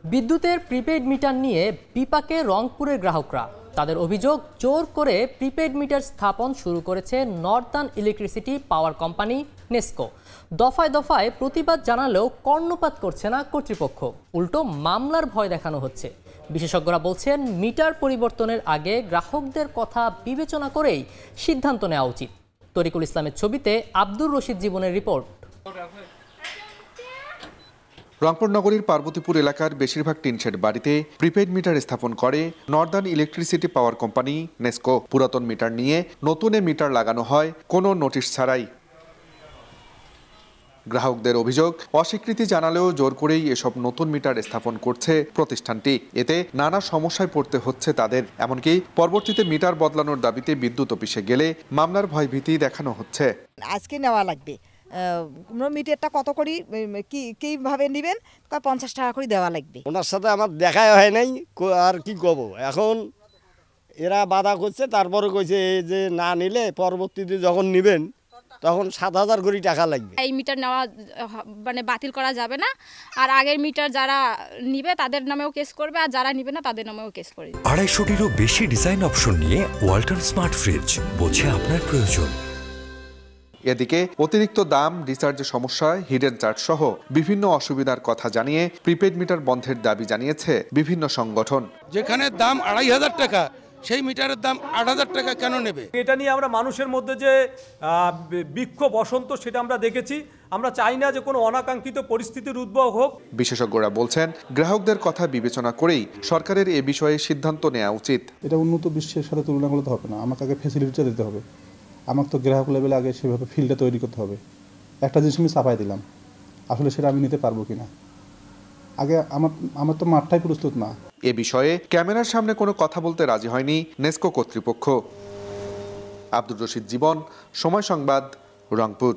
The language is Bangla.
বিদ্যুতের প্রিপেইড মিটার নিয়ে বিপাকে রংপুরের গ্রাহকরা। তাদের অভিযোগ, জোর করে প্রিপেইড মিটার স্থাপন শুরু করেছে নর্দার্ন ইলেকট্রিসিটি পাওয়ার কোম্পানি নেসকো। দফায় দফায় প্রতিবাদ জানালেও কর্ণপাত করছে না কর্তৃপক্ষ, উল্টো মামলার ভয় দেখানো হচ্ছে। বিশেষজ্ঞরা বলছেন, মিটার পরিবর্তনের আগে গ্রাহকদের কথা বিবেচনা করেই সিদ্ধান্ত নেওয়া উচিত। তরিকুল ইসলামের ছবিতে আব্দুর রশিদ জীবনের রিপোর্ট। রংপুর নগরীর পার্বতীপুর এলাকার বেশিরভাগ টিনশেড বাড়িতে প্রিপেইড মিটার স্থাপন করে নর্দার্ন ইলেকট্রিসিটি পাওয়ার কোম্পানি নেসকো। পুরাতন মিটার নিয়ে নতুন মিটার লাগানো হয় কোনো নোটিশ ছাড়াই। গ্রাহকদের অভিযোগ, অস্বীকৃতি জানালেও জোর করেই এসব নতুন মিটার স্থাপন করছে প্রতিষ্ঠানটি। এতে নানা সমস্যায় পড়তে হচ্ছে তাদের। এমনকি পরবর্তীতে মিটার বদলানোর দাবিতে বিদ্যুৎ অফিসে গেলে মামলার ভয়ভীতি দেখানো হচ্ছে। আজকে নেওয়া লাগবে, মিটারটা কত করে কিভাবে নেবেন, 50 টাকা করে দেওয়া লাগবে। ওনার সাথে আমার দেখাই হয় নাই, আর কি কব। এখন এরা বাধা করছে, তারপরে কইছে যে না নিলে পরবর্তীতে যখন নেবেন তখন 7,000 করে টাকা লাগবে। এই মিটার নেওয়া বাতিল করা যাবে না, আর আগের মিটার যারা নিবে তাদের নামেও কেস করবে, আর যারা নিবে না তাদের নামেও কেস করবে। 250-টিরও বেশি ডিজাইন অপশন নিয়ে ওয়ালটন স্মার্ট ফ্রিজ, বোঝে আপনার প্রয়োজন। এদিকে অতিরিক্ত দাম, রিচার্জের সমস্যা, হিডেন চার্জ সহ বিভিন্ন অসুবিধার কথা জানিয়ে প্রিপেইড মিটার বন্ধের দাবি জানিয়েছে বিভিন্ন সংগঠন। যেখানে দাম 2,500 টাকা, সেই মিটারের দাম 8,000 টাকা কেন নেবে? এটা নিয়ে আমরা মানুষের মধ্যে যে বিক্ষোভ, বসন্ত, সেটা আমরা দেখেছি। আমরা চাই না যে কোনো অনাকাঙ্ক্ষিত পরিস্থিতির উদ্ভব হোক। বিশেষজ্ঞরা বলছেন, গ্রাহকদের কথা বিবেচনা করেই সরকারের এ বিষয়ে সিদ্ধান্ত নেওয়া উচিত। এটা উন্নত বিশ্বের সাথে তুলনা করতে হবে না, আমাকে আগে ফ্যাসিলিটিটা দিতে হবে। আমাকে তো গ্রাহক লেভেলে আগে সেভাবে ফিল্ডটা তৈরি করতে হবে। একটা জিনিস আমি চাপাই দিলাম, আসলে সেটা আমি নিতে পারবো কিনা, আগে আমার তো মাঠটাই প্রস্তুত না। এ বিষয়ে ক্যামেরার সামনে কোনো কথা বলতে রাজি হয়নি নেসকো কর্তৃপক্ষ। আব্দুর রশিদ জীবন, সময় সংবাদ, রংপুর।